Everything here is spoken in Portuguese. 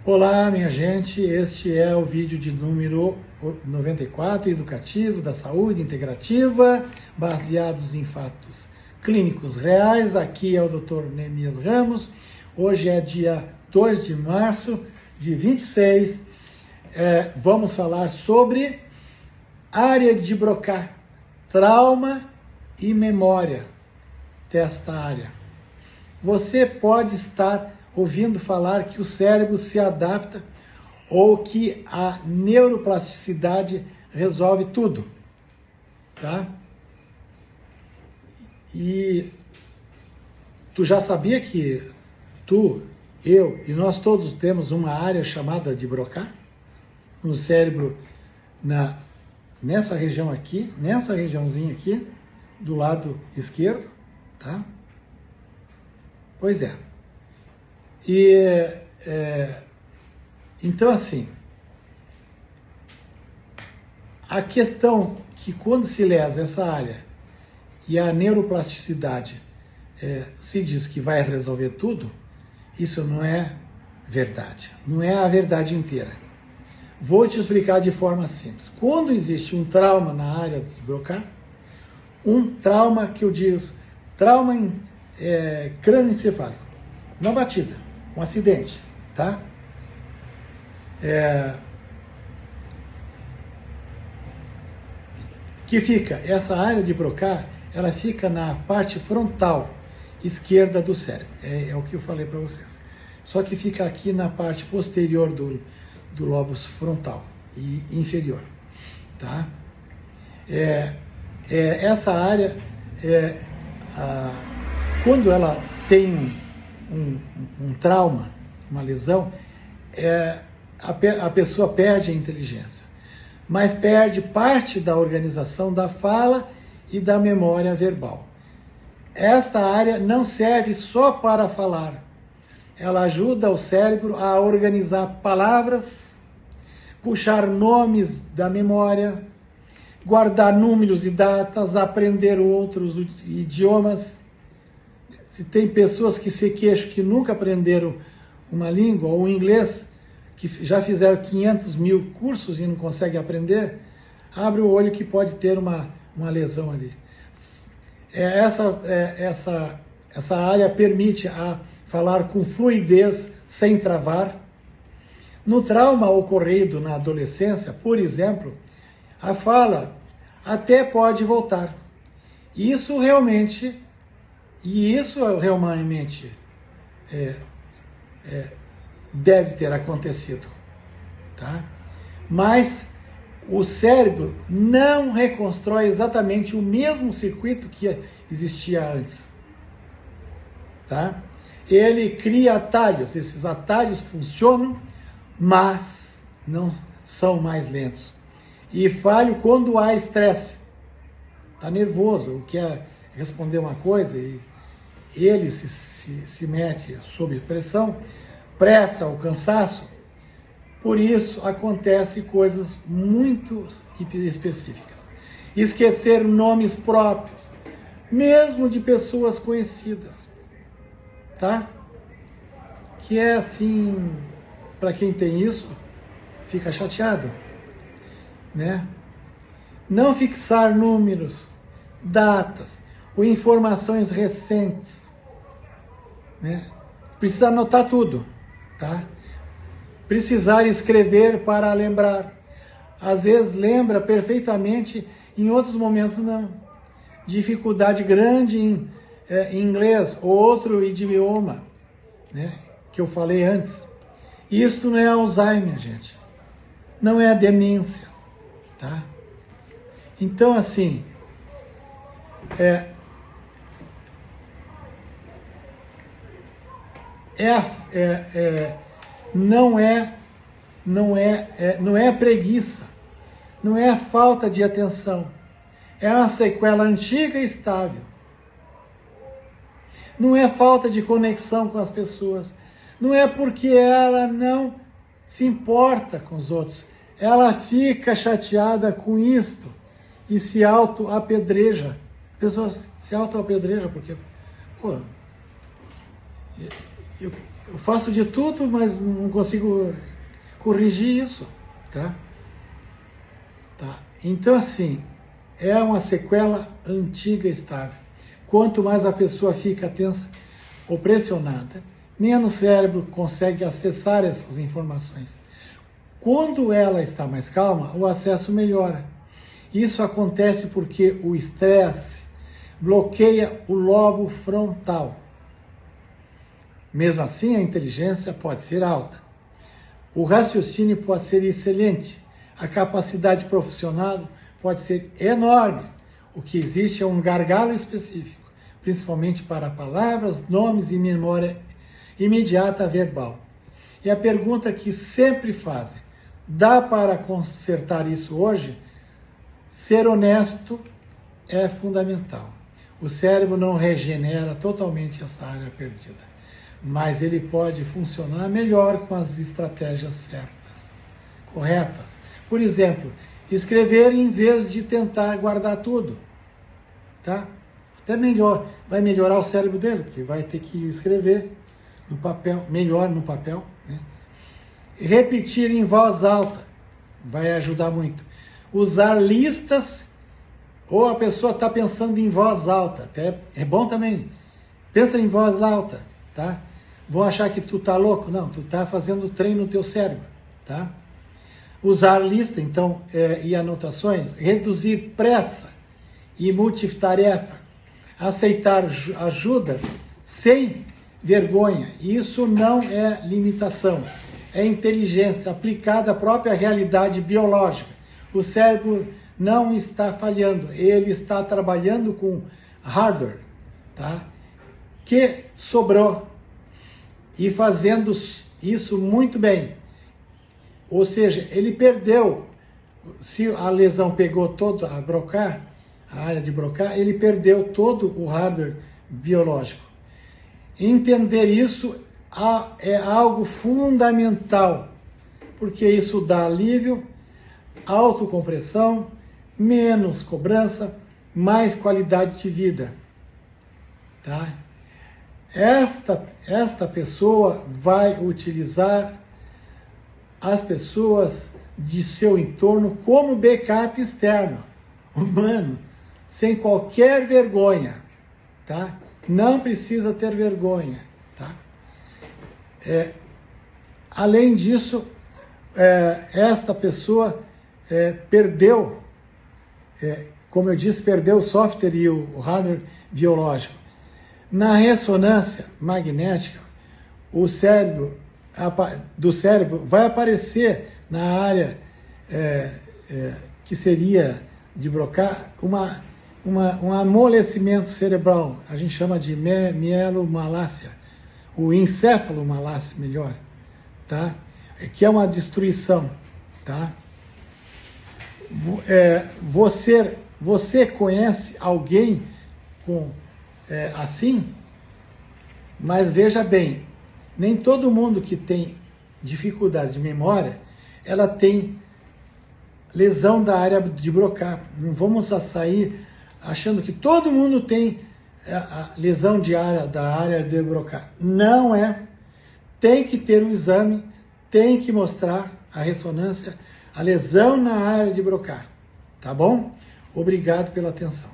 Olá, minha gente, este é o vídeo de número 94, educativo da saúde integrativa, baseados em fatos clínicos reais. Aqui é o Dr. Neemias Ramos. Hoje é dia 2 de março de 26. Vamos falar sobre área de Broca, trauma e memória desta área. Você pode estar ouvindo falar que o cérebro se adapta ou que a neuroplasticidade resolve tudo, tá? E tu já sabia que tu, eu e nós todos temos uma área chamada de Broca no cérebro, nessa região aqui, nessa regiãozinha aqui, do lado esquerdo, tá? Pois é. Então, assim, a questão que quando se lesa essa área e a neuroplasticidade se diz que vai resolver tudo, isso não é verdade, não é a verdade inteira. Vou te explicar de forma simples. Quando existe um trauma na área de Broca, um trauma que eu digo, trauma crânioencefálico, não batida, um acidente, tá? Que fica, essa área de Broca, ela fica na parte frontal esquerda do cérebro, é o que eu falei para vocês. Só que fica aqui na parte posterior do lobo frontal e inferior, tá? Essa área, quando ela tem um trauma, uma lesão, a pessoa perde a inteligência, mas perde parte da organização da fala e da memória verbal. Esta área não serve só para falar, ela ajuda o cérebro a organizar palavras, puxar nomes da memória, guardar números e datas, aprender outros idiomas. Se tem pessoas que se queixam que nunca aprenderam uma língua ou inglês, que já fizeram 500 mil cursos e não conseguem aprender, abre o olho que pode ter uma lesão ali. Essa área permite a falar com fluidez, sem travar. No trauma ocorrido na adolescência, por exemplo, a fala até pode voltar. Isso realmente deve ter acontecido, tá? Mas o cérebro não reconstrói exatamente o mesmo circuito que existia antes, tá? Ele cria atalhos, esses atalhos funcionam, mas não são mais lentos. E falham quando há estresse, tá nervoso, quer responder uma coisa e ele se mete sob pressão, pressa ou cansaço. Por isso acontecem coisas muito específicas. Esquecer nomes próprios, mesmo de pessoas conhecidas, tá? Que é assim, para quem tem isso, fica chateado, né? Não fixar números, datas ou informações recentes, né? Precisa anotar tudo, tá? Precisar escrever para lembrar. Às vezes lembra perfeitamente, em outros momentos não. Dificuldade grande em inglês ou outro idioma, né? Que eu falei antes. Isto não é Alzheimer, gente. Não é demência, tá? Então, assim, não é preguiça, não é falta de atenção, é uma sequela antiga e estável. Não é falta de conexão com as pessoas, não é porque ela não se importa com os outros, ela fica chateada com isto e se auto-apedreja. Pessoas se auto-apedrejam porque, Eu faço de tudo, mas não consigo corrigir isso, tá? Então, assim, é uma sequela antiga e estável. Quanto mais a pessoa fica tensa ou pressionada, menos o cérebro consegue acessar essas informações. Quando ela está mais calma, o acesso melhora. Isso acontece porque o estresse bloqueia o lobo frontal. Mesmo assim, a inteligência pode ser alta. O raciocínio pode ser excelente. A capacidade profissional pode ser enorme. O que existe é um gargalo específico, principalmente para palavras, nomes e memória imediata verbal. E a pergunta que sempre fazem: dá para consertar isso hoje? Ser honesto é fundamental. O cérebro não regenera totalmente essa área perdida, mas ele pode funcionar melhor com as estratégias certas, corretas. Por exemplo, escrever em vez de tentar guardar tudo, tá? Até melhor, vai melhorar o cérebro dele, porque vai ter que escrever no papel, melhor no papel, né? Repetir em voz alta vai ajudar muito. Usar listas, ou a pessoa está pensando em voz alta, até é bom também. Pensa em voz alta, tá? Vão achar que tu tá louco? Não, tu tá fazendo treino no teu cérebro, tá? Usar lista, então, e anotações, reduzir pressa e multitarefa, aceitar ajuda sem vergonha. Isso não é limitação, é inteligência aplicada à própria realidade biológica. O cérebro não está falhando, ele está trabalhando com hardware, tá? Que sobrou e fazendo isso muito bem. Ou seja, ele perdeu, se a lesão pegou todo a Broca, a área de Broca, ele perdeu todo o hardware biológico. Entender isso é algo fundamental, porque isso dá alívio, autocompressão, menos cobrança, mais qualidade de vida, tá? Esta pessoa vai utilizar as pessoas de seu entorno como backup externo, humano, sem qualquer vergonha, tá? Não precisa ter vergonha, tá? Além disso, esta pessoa perdeu, como eu disse, perdeu o software e o hardware biológico. Na ressonância magnética, o cérebro do cérebro vai aparecer na área que seria de Broca um amolecimento cerebral, a gente chama de mielomalácia, o encefalomalácia, melhor, tá? Que é uma destruição, tá? Você conhece alguém assim? Mas veja bem, nem todo mundo que tem dificuldade de memória, ela tem lesão da área de Broca. Não vamos sair achando que todo mundo tem a lesão da área de Broca. Não é. Tem que ter um exame, tem que mostrar a ressonância, a lesão na área de Broca. Tá bom? Obrigado pela atenção.